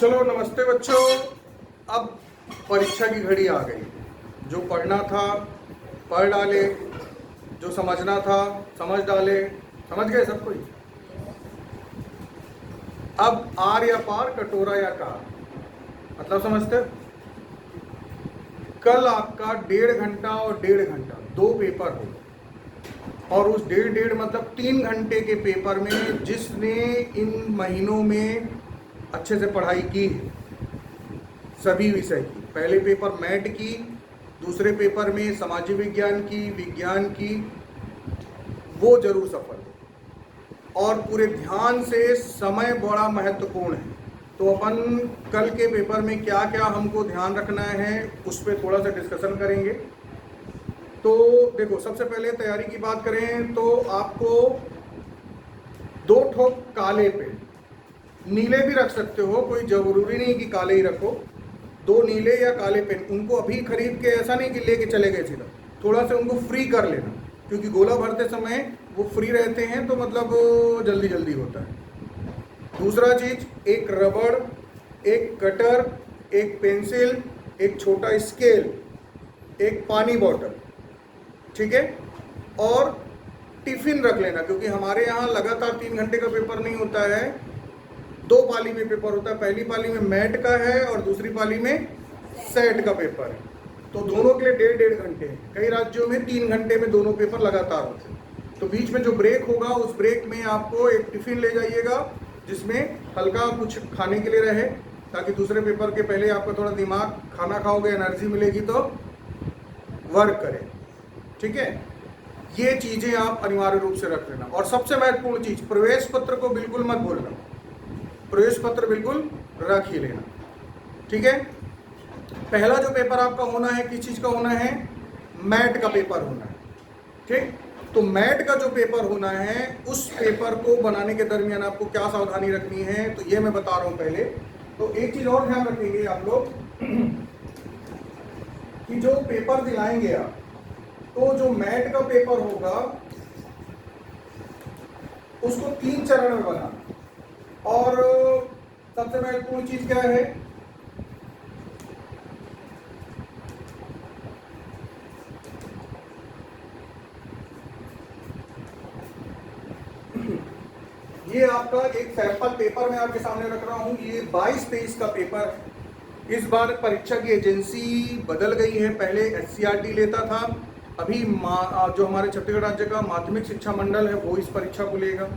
चलो नमस्ते बच्चों। अब परीक्षा की घड़ी आ गई। जो पढ़ना था पढ़ डाले, जो समझना था समझ डाले। समझ गए सब कोई? अब आर या पार, कटोरा या कार, मतलब समझते हो? कल आपका 1.5 घंटा और 1.5 घंटा 2 पेपर हो, और उस 1.5 मतलब 3 घंटे के पेपर में जिसने इन महीनों में अच्छे से पढ़ाई की है सभी विषय की, पहले पेपर मैथ की, दूसरे पेपर में सामाजिक विज्ञान की, विज्ञान की, वो जरूर सफल हो। और पूरे ध्यान से, समय बड़ा महत्वपूर्ण है, तो अपन कल के पेपर में क्या क्या हमको ध्यान रखना है उस पर थोड़ा सा डिस्कशन करेंगे। तो देखो, सबसे पहले तैयारी की बात करें तो आपको 2 ठोक काले पेन, नीले भी रख सकते हो, कोई जरूरी नहीं कि काले ही रखो। 2 नीले या काले पेन, उनको अभी खरीद के ऐसा नहीं कि लेके चले गए सीधा, थोड़ा सा उनको फ्री कर लेना, क्योंकि गोला भरते समय वो फ्री रहते हैं तो मतलब जल्दी जल्दी होता है। दूसरा चीज, एक रबड़, एक कटर, एक पेंसिल, एक छोटा स्केल, एक पानी बॉटल, ठीक है। और टिफिन रख लेना, क्योंकि हमारे यहाँ लगातार 3 घंटे का पेपर नहीं होता है, 2 पाली में पेपर होता है। पहली पाली में मैट का है और दूसरी पाली में सेट का पेपर है, तो दोनों के लिए 1.5 घंटे हैं। कई राज्यों में 3 घंटे में दोनों पेपर लगातार होते हैं। तो बीच में जो ब्रेक होगा उस ब्रेक में आपको एक टिफिन ले जाइएगा जिसमें हल्का कुछ खाने के लिए रहे, ताकि दूसरे पेपर के पहले आपका थोड़ा दिमाग, खाना खाओगे एनर्जी मिलेगी तो वर्क करे, ठीक है। ये चीजें आप अनिवार्य रूप से रख लेना। और सबसे महत्वपूर्ण चीज, प्रवेश पत्र को बिल्कुल मत भूलना, प्रवेश पत्र बिल्कुल रख ही लेना, ठीक है। पहला जो पेपर आपका होना है किस चीज का होना है? मैट का पेपर होना है, ठीक। तो मैट का जो पेपर होना है उस पेपर को बनाने के दरमियान आपको क्या सावधानी रखनी है, तो ये मैं बता रहा हूं पहले। तो एक चीज और ध्यान रखेंगे आप लोग कि जो पेपर दिलाएंगे आप, तो जो मैट का पेपर होगा उसको 3 चरण में बनाना। और सबसे महत्वपूर्ण चीज क्या है? ये आपका एक सैंपल पेपर मैं आपके सामने रख रहा हूं। ये 22 पेज का पेपर। इस बार परीक्षा की एजेंसी बदल गई है, पहले SCRT लेता था, अभी जो हमारे छत्तीसगढ़ राज्य का माध्यमिक शिक्षा मंडल है वो इस परीक्षा को लेगा।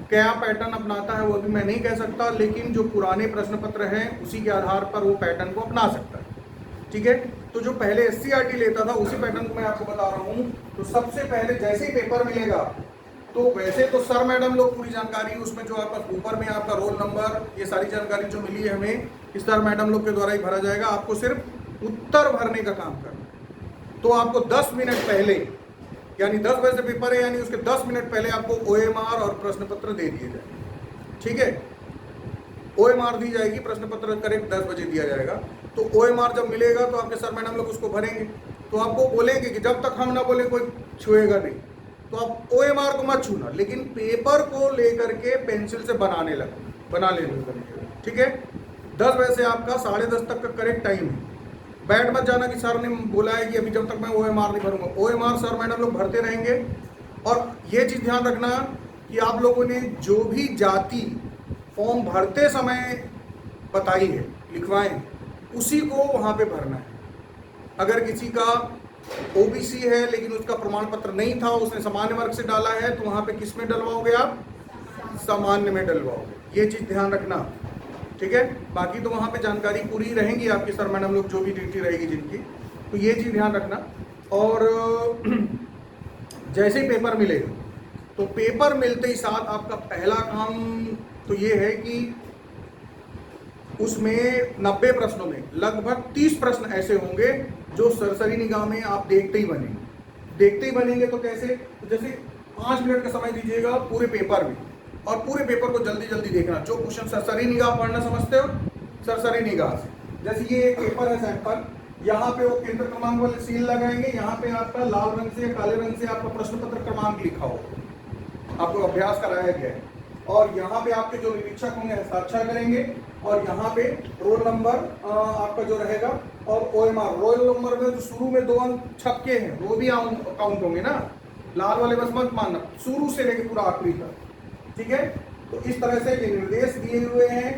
क्या पैटर्न अपनाता है वो अभी मैं नहीं कह सकता, लेकिन जो पुराने प्रश्न पत्र हैं उसी के आधार पर वो पैटर्न को अपना सकता है, ठीक है। तो जो पहले SCRT लेता था उसी पैटर्न को मैं आपको बता रहा हूँ। तो सबसे पहले जैसे ही पेपर मिलेगा, तो वैसे तो सर मैडम लोग पूरी जानकारी उसमें जो आपका ऊपर में आपका रोल नंबर, ये सारी जानकारी जो मिली है हमें, इस सर मैडम लोग के द्वारा ही भरा जाएगा। आपको सिर्फ उत्तर भरने का काम करना है। तो आपको 10 मिनट पहले, यानी 10 बजे से पेपर है, यानी उसके 10 मिनट पहले आपको OMR और प्रश्न पत्र दे दिए जाएंगे, ठीक है। OMR दी जाएगी, प्रश्न पत्र करेक्ट 10 बजे दिया जाएगा। तो OMR जब मिलेगा तो आपके सर मैडम लोग उसको भरेंगे। तो आपको बोलेंगे कि जब तक हम ना बोले कोई छुएगा नहीं, तो आप OMR को मत छूना, लेकिन पेपर को लेकर के पेंसिल से बना लेना, ठीक है। 10 बजे से आपका 10:30 तक का करेक्ट टाइम है। बैठ मत जाना कि सर ने बोला है कि अभी जब तक मैं OMR नहीं भरूंगा। OMR सर मैडम लोग भरते रहेंगे। और ये चीज ध्यान रखना कि आप लोगों ने जो भी जाति फॉर्म भरते समय बताई है, लिखवाएं, उसी को वहां पे भरना है। अगर किसी का OBC है लेकिन उसका प्रमाण पत्र नहीं था, उसने सामान्य वर्ग से डाला है, तो वहां पे किस में डलवाओगे आप? सामान्य में डलवाओगे। ये चीज ध्यान रखना, ठीक है। बाकी तो वहां पे जानकारी पूरी रहेंगी आपकी, सर मैडम लोग जो भी ड्यूटी रहेगी जिनकी, तो ये चीज ध्यान रखना। और जैसे ही पेपर मिलेगा, तो पेपर मिलते ही साथ आपका पहला काम तो ये है कि उसमें 90 प्रश्नों में लगभग 30 प्रश्न ऐसे होंगे जो सरसरी निगाह में आप देखते ही बनेंगे। तो कैसे? तो जैसे 5 मिनट का समय दीजिएगा पूरे पेपर में, और पूरे पेपर को जल्दी जल्दी देखना। जो क्वेश्चन सरसरी निगाह पढ़ना समझते हो, सरसरी निगाह से, जैसे ये एक पेपर है सैंपल, यहाँ पे वो केंद्र क्रमांक वाले सील लगाएंगे, यहाँ पे आपका लाल रंग से या काले रंग से आपका प्रश्न पत्र क्रमांक लिखा हो, आपको अभ्यास कराया गया है। और यहाँ पे आपके जो निरीक्षक होंगे हस्ताक्षर करेंगे, और यहाँ पे रोल नंबर आपका जो रहेगा, और OMR रोल नंबर में जो शुरू में 2 अंक छक्के हैं वो भी काउंट होंगे ना, लाल वाले बस मत मानना, शुरू से लेकर पूरा आखिरी तक, ठीक है। तो इस तरह से ये निर्देश दिए हुए हैं।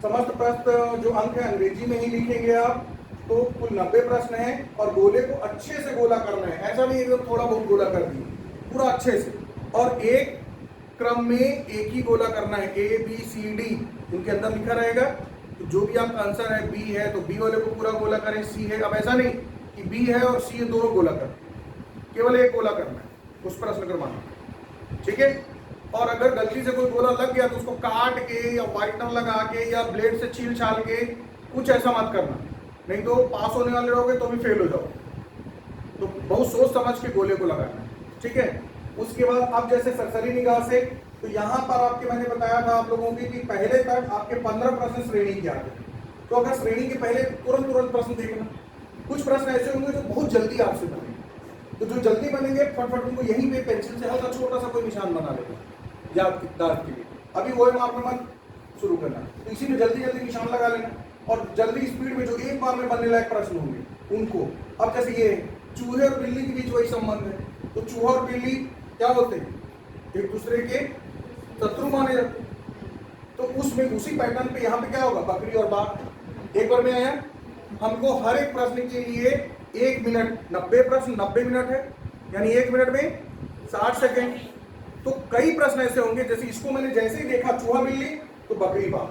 समस्त प्रश्न जो अंक है अंग्रेजी में ही लिखेंगे आप। तो कुल 90 प्रश्न हैं और गोले को अच्छे से गोला करना है, ऐसा नहीं एकदम थोड़ा बहुत गोला कर दिए, पूरा अच्छे से, और एक क्रम में एक ही गोला करना है, ABCD उनके अंदर लिखा रहेगा। तो जो भी आपका आंसर है B है तो B वाले को पूरा गोला करें, C है, अब ऐसा नहीं कि B है और C है दोनों गोला करें, केवल एक गोला करना है, उस प्रश्न क्रमांक, ठीक है। और अगर गलती से कोई गोला लग गया तो उसको काट के या वाइटनर लगा के या ब्लेड से छील छाल के कुछ ऐसा मत करना, नहीं तो पास होने वाले रहोगे तो भी फेल हो जाओ। तो बहुत सोच समझ के गोले को लगाना है, ठीक है। उसके बाद अब जैसे सरसरी निगाह से, तो यहाँ पर आपके मैंने बताया था आप लोगों की कि पहले तक आपके 15 प्रश्न श्रेणी के आते हैं। तो अगर श्रेणी के पहले तुरंत प्रश्न देखना, कुछ प्रश्न ऐसे होंगे जो बहुत जल्दी आपसे बनेंगे, तो जो जल्दी बनेंगे फटफट उनको यहीं पे पेंसिल से हल्का छोटा सा कोई निशान बना लेगा याद के लिए। अभी OMR में मत शुरू करना, तो इसी में जल्दी निशान लगा लेना, और जल्दी स्पीड में जो एक बार में बनने लायक प्रश्न होंगे उनको। अब जैसे ये चूहे और बिल्ली के बीच वही संबंध है, तो चूहा और बिल्ली क्या होते हैं, एक दूसरे के शत्रु माने जाते हैं। तो उसमें उसी पैटर्न पे यहाँ पे क्या होगा, बकरी और बाघ। एक बार में आया, हमको हर एक प्रश्न के लिए 1 मिनट, 90 प्रश्न 90 मिनट है, यानी 1 मिनट में 60 सेकेंड। तो कई प्रश्न ऐसे होंगे, जैसे इसको मैंने जैसे ही देखा चूहा बिल्ली तो बकरी बाघ,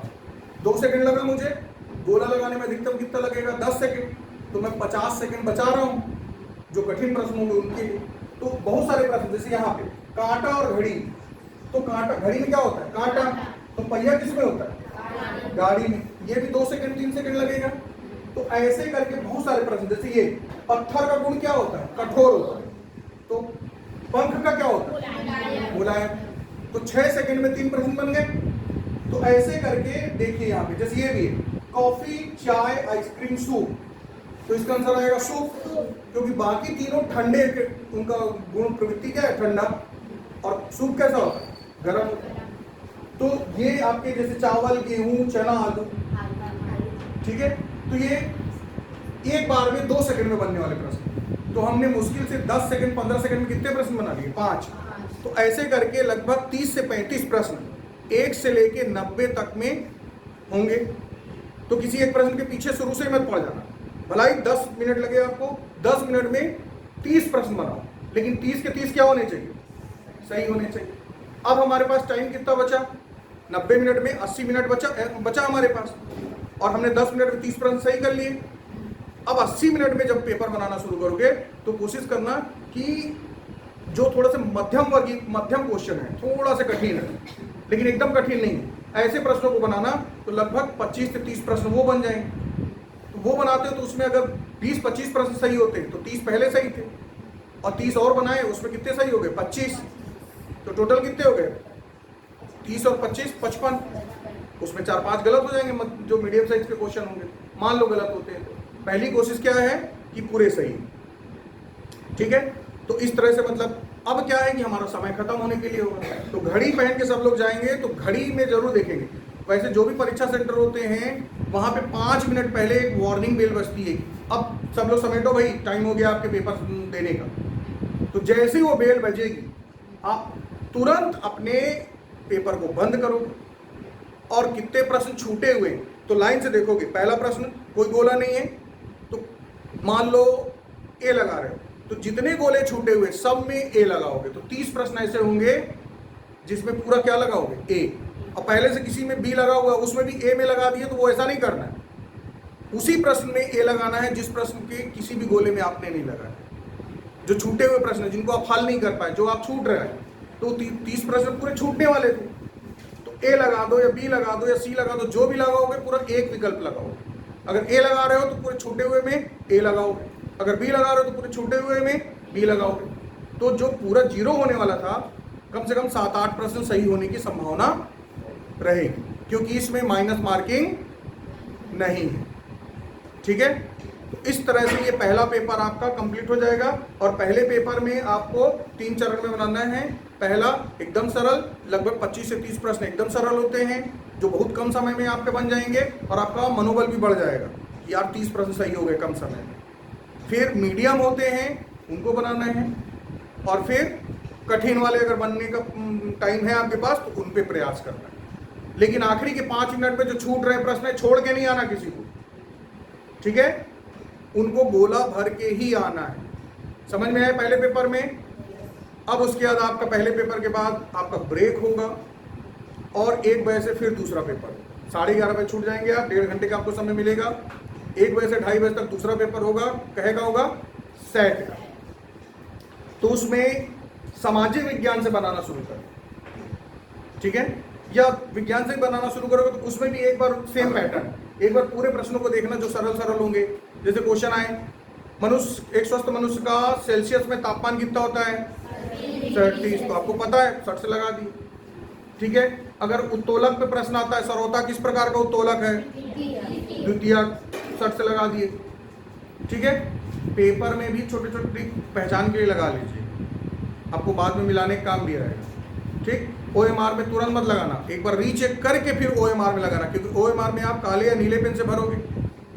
2 सेकेंड लगा मुझे, गोला लगाने में अधिकतम कितना लगेगा 10 सेकेंड, तो मैं 50 सेकेंड बचा रहा हूँ जो कठिन प्रश्न होंगे उनके लिए। तो बहुत सारे प्रश्न, जैसे यहाँ पे कांटा और घड़ी, तो कांटा, घड़ी में क्या होता है कांटा, तो पहिया किसमें होता है, गाड़ी में, ये भी 2 सेकेंड 3 सेकेंड लगेगा। तो ऐसे करके बहुत सारे प्रश्न, जैसे ये पत्थर का गुण क्या होता है, कठोर होता है, तो पंख का क्या होता है, मुलायम, तो 6 सेकेंड में 3 प्रश्न बन गए। तो ऐसे करके देखिए यहाँ पे, जैसे ये भी है कॉफी, चाय, आइसक्रीम, सूप, तो इसका आंसर आएगा सूप, क्योंकि बाकी तीनों ठंडे, उनका गुण प्रवृत्ति क्या है, ठंडा, और सूप कैसा होता है, गर्म। तो ये आपके जैसे चावल, गेहूं, चना, आलू, ठीक है। तो ये एक बार में 2 सेकंड में बनने वाले प्रश्न, तो हमने मुश्किल से 10 सेकंड 15 सेकंड में कितने प्रश्न बना लिए, 5। तो ऐसे करके लगभग 30 से 35 प्रश्न 1 से लेके 90 तक में होंगे। तो किसी एक प्रश्न के पीछे शुरू से मत पड़ जाना, भला ही 10 मिनट लगे आपको, 10 मिनट में 30 प्रश्न बनाओ, लेकिन 30 के 30 क्या होने चाहिए, सही होने चाहिए। अब हमारे पास टाइम कितना बचा, 90 मिनट में 80 मिनट बचा हमारे पास, और हमने 10 मिनट में 30 प्रश्न सही कर लिए। अब 80 मिनट में जब पेपर बनाना शुरू करोगे तो कोशिश करना कि जो थोड़ा सा मध्यम क्वेश्चन है, थोड़ा सा कठिन है लेकिन एकदम कठिन नहीं है, ऐसे प्रश्नों को बनाना, तो लगभग 25 से 30 प्रश्न वो बन जाएंगे। तो वो बनाते हो तो उसमें अगर 20-25 प्रश्न सही होते तो 30 पहले सही थे, और 30 और बनाए, उसमें कितने सही हो गए, 25। तो टोटल कितने हो गए, 30 और 25 55। उसमें 4-5 गलत हो जाएंगे, जो मीडियम साइज के क्वेश्चन होंगे, मान लो गलत होते हैं। तो पहली कोशिश क्या है कि पूरे सही, ठीक है। तो इस तरह से मतलब अब क्या है कि हमारा समय खत्म होने के लिए होगा, तो घड़ी पहन के सब लोग जाएंगे, तो घड़ी में जरूर देखेंगे। वैसे जो भी परीक्षा सेंटर होते हैं वहाँ पे 5 मिनट पहले एक वार्निंग बेल बजती है, अब सब लोग समेटो भाई, टाइम हो गया आपके पेपर देने का। तो जैसे ही वो बेल बजेगी आप तुरंत अपने पेपर को बंद करो, और कितने प्रश्न छूटे हुए तो लाइन से देखोगे। पहला प्रश्न कोई गोला नहीं है, तो मान लो ए लगा रहे हो, तो जितने गोले छूटे हुए सब में ए लगाओगे, तो 30 प्रश्न ऐसे होंगे जिसमें पूरा क्या लगाओगे, ए। और पहले से किसी में बी लगा हुआ उसमें भी ए में लगा दिए, तो वो ऐसा नहीं करना है, उसी प्रश्न में ए लगाना है जिस प्रश्न के किसी भी गोले में आपने नहीं लगाया। जो छूटे हुए प्रश्न जिनको आप हल नहीं कर पाए, जो आप छूट रहे हैं, तो 30 प्रश्न पूरे छूटने वाले थे, तो ए लगा दो या बी लगा दो या सी लगा दो, जो भी लगाओगे पूरा एक विकल्प लगाओगे। अगर ए लगा रहे हो तो पूरे छूटे हुए में ए लगाओगे, अगर बी लगा रहे हो तो पूरे छूटे हुए में बी लगाओगे। तो जो पूरा 0 होने वाला था, कम से कम 7-8 प्रश्न सही होने की संभावना रहेगी, क्योंकि इसमें माइनस मार्किंग नहीं है, ठीक है। तो इस तरह से ये पहला पेपर आपका कंप्लीट हो जाएगा, और पहले पेपर में आपको 3 चरण में बनाना है। पहला एकदम सरल, लगभग 25 से 30 प्रश्न एकदम सरल होते हैं जो बहुत कम समय में आपके बन जाएंगे और आपका मनोबल भी बढ़ जाएगा कि यार 30 प्रश्न सही हो गए कम समय में। फिर मीडियम होते हैं, उनको बनाना है, और फिर कठिन वाले अगर बनने का टाइम है आपके पास तो उन पे प्रयास करना है। लेकिन आखिरी के 5 मिनट में जो छूट रहे प्रश्न है छोड़ के नहीं आना किसी को, ठीक है, उनको गोला भर के ही आना है। समझ में आया पहले पेपर में? अब उसके बाद आपका पहले पेपर के बाद आपका ब्रेक होगा और 1 बजे से फिर दूसरा पेपर, 11:30 बजे छूट जाएंगे आप, 1.5 घंटे का आपको समय मिलेगा। 1 बजे से 2:30 बजे तक दूसरा पेपर होगा, कहेगा होगा सेट का, तो उसमें सामाजिक विज्ञान से बनाना शुरू करें, ठीक है, या विज्ञान से बनाना शुरू करोगे तो उसमें भी एक बार सेम पैटर्न, एक बार पूरे प्रश्नों को देखना जो सरल सरल होंगे। जैसे क्वेश्चन आए, मनुष्य, एक स्वस्थ मनुष्य का सेल्सियस में तापमान कितना होता है? 30, तो आपको पता है 60 से लगा दी, ठीक है। अगर उत्तोलक पे प्रश्न आता है, सरौता किस प्रकार का उत्तोलक है? द्वितीयक, 60 से लगा दिए, ठीक है। पेपर में भी छोटे छोटे ट्रिक पहचान के लिए लगा लीजिए, आपको बाद में मिलाने का काम भी रहेगा, ठीक। OMR में तुरंत मत लगाना, एक बार रीचेक करके फिर OMR में लगाना, क्योंकि OMR में आप काले या नीले पेन से भरोगे।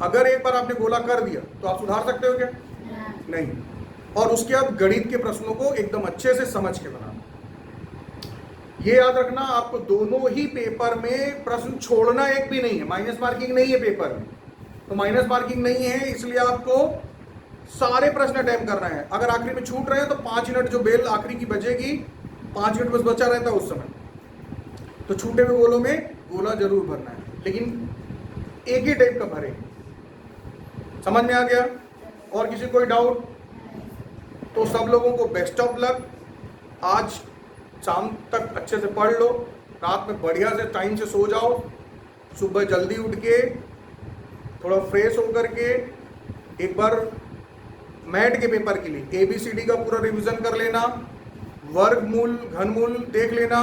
अगर एक बार आपने गोला कर दिया तो आप सुधार सकते हो क्या? नहीं। और उसके बाद गणित के प्रश्नों को एकदम अच्छे से समझ के बनाना। ये याद रखना, आपको दोनों ही पेपर में प्रश्न छोड़ना एक भी नहीं है, माइनस मार्किंग नहीं है पेपर में, तो माइनस मार्किंग नहीं है, इसलिए आपको सारे प्रश्न अटेम्प्ट करना है। अगर आखिरी में छूट रहे हैं तो 5 मिनट जो बेल आखिरी की बजेगी, 5 मिनट बस बचा रहता है उस समय, तो छूटे हुए गोलों में गोला जरूर भरना है, लेकिन एक ही टाइप का भरे। समझ में आ गया? और किसी कोई डाउट? तो सब लोगों को बेस्ट ऑफ लक। आज शाम तक अच्छे से पढ़ लो, रात में बढ़िया से टाइम से सो जाओ, सुबह जल्दी उठ के थोड़ा फ्रेश होकर के एक बार मैथ के पेपर के लिए ABCD का पूरा रिवीजन कर लेना, वर्गमूल घनमूल देख लेना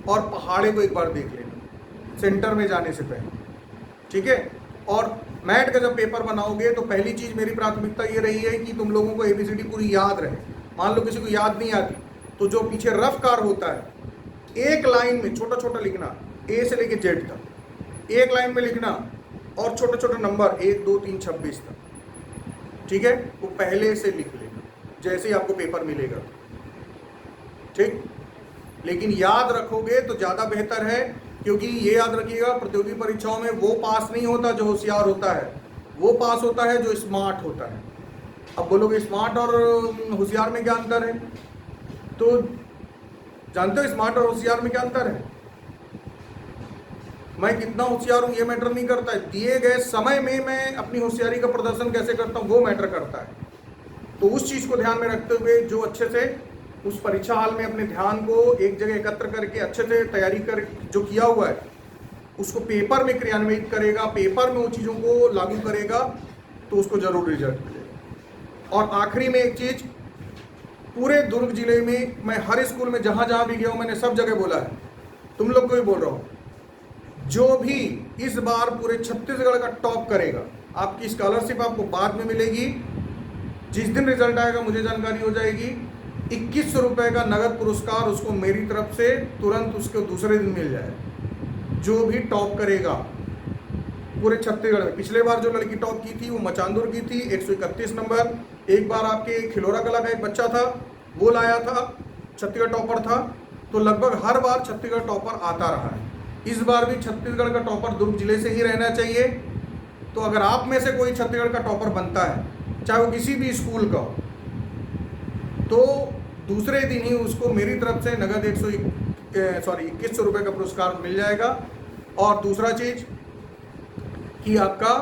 और पहाड़े को एक बार देख लेना सेंटर में जाने से पहले, ठीक है। और मैथ का जब पेपर बनाओगे तो पहली चीज़ मेरी प्राथमिकता ये रही है कि तुम लोगों को ABCD पूरी याद रहे। मान लो किसी को याद नहीं आती तो जो पीछे रफ कार होता है एक लाइन में छोटा छोटा लिखना, A से लेके Z तक एक लाइन में लिखना, और छोटे छोटे नंबर 1 2 3 26 तक, ठीक है, वो पहले से लिख लेना जैसे ही आपको पेपर मिलेगा, ठीक। लेकिन याद रखोगे तो ज़्यादा बेहतर है, क्योंकि ये याद रखिएगा प्रतियोगी परीक्षाओं में वो पास नहीं होता जो होशियार होता है, वो पास होता है जो स्मार्ट होता है। अब बोलोगे स्मार्ट और होशियार में क्या अंतर है? तो जानते हो स्मार्ट और होशियार में क्या अंतर है? मैं कितना होशियार हूँ ये मैटर नहीं करता है, दिए गए समय में मैं अपनी होशियारी का प्रदर्शन कैसे करता हूँ वो मैटर करता है। तो उस चीज़ को ध्यान में रखते हुए जो अच्छे से उस परीक्षा हाल में अपने ध्यान को एक जगह एकत्र करके अच्छे से तैयारी कर जो किया हुआ है उसको पेपर में क्रियान्वित करेगा, पेपर में उन चीज़ों को लागू करेगा, तो उसको जरूर रिजल्ट मिलेगा। और आखिरी में एक चीज़, पूरे दुर्ग जिले में मैं हर स्कूल में जहाँ जहाँ भी गया हूँ मैंने सब जगह बोला है, तुम लोग को भी बोल रहा हूँ, जो भी इस बार पूरे छत्तीसगढ़ का टॉप करेगा आपकी स्कॉलरशिप आपको बाद में मिलेगी। जिस दिन रिजल्ट आएगा मुझे जानकारी हो जाएगी, 2100 रुपये का नगद पुरस्कार उसको मेरी तरफ से तुरंत उसके दूसरे दिन मिल जाए जो भी टॉप करेगा पूरे छत्तीसगढ़ में। पिछले बार जो लड़की टॉप की थी वो मचांदुर की थी, 131 नंबर। एक बार आपके खिलौरा कला का एक बच्चा था वो लाया था, छत्तीसगढ़ टॉपर था। तो लगभग हर बार छत्तीसगढ़ टॉपर आता रहा है, इस बार भी छत्तीसगढ़ का टॉपर दुर्ग जिले से ही रहना चाहिए। तो अगर आप में से कोई छत्तीसगढ़ का टॉपर बनता है, चाहे वो किसी भी स्कूल का हो, तो दूसरे दिन ही उसको मेरी तरफ से नगद 2100 रुपये का पुरस्कार मिल जाएगा। और दूसरा चीज़ कि आपका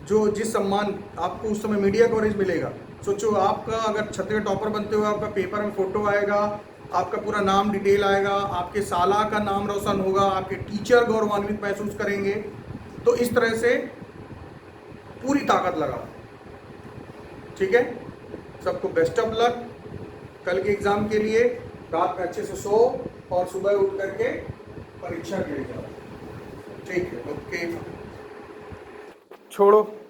जो जिस सम्मान आपको उस समय मीडिया कवरेज मिलेगा, सोचो आपका अगर छत्तीसगढ़ टॉपर बनते हुए आपका पेपर में फ़ोटो आएगा, आपका पूरा नाम डिटेल आएगा, आपके साला का नाम रोशन होगा, आपके टीचर गौरवान्वित महसूस करेंगे। तो इस तरह से पूरी ताकत लगाओ, ठीक है। सबको बेस्ट ऑफ लक कल के एग्ज़ाम के लिए। रात में अच्छे से सो और सुबह उठ करके परीक्षा के लिए जाओ, ठीक है। ओके, छोड़ो।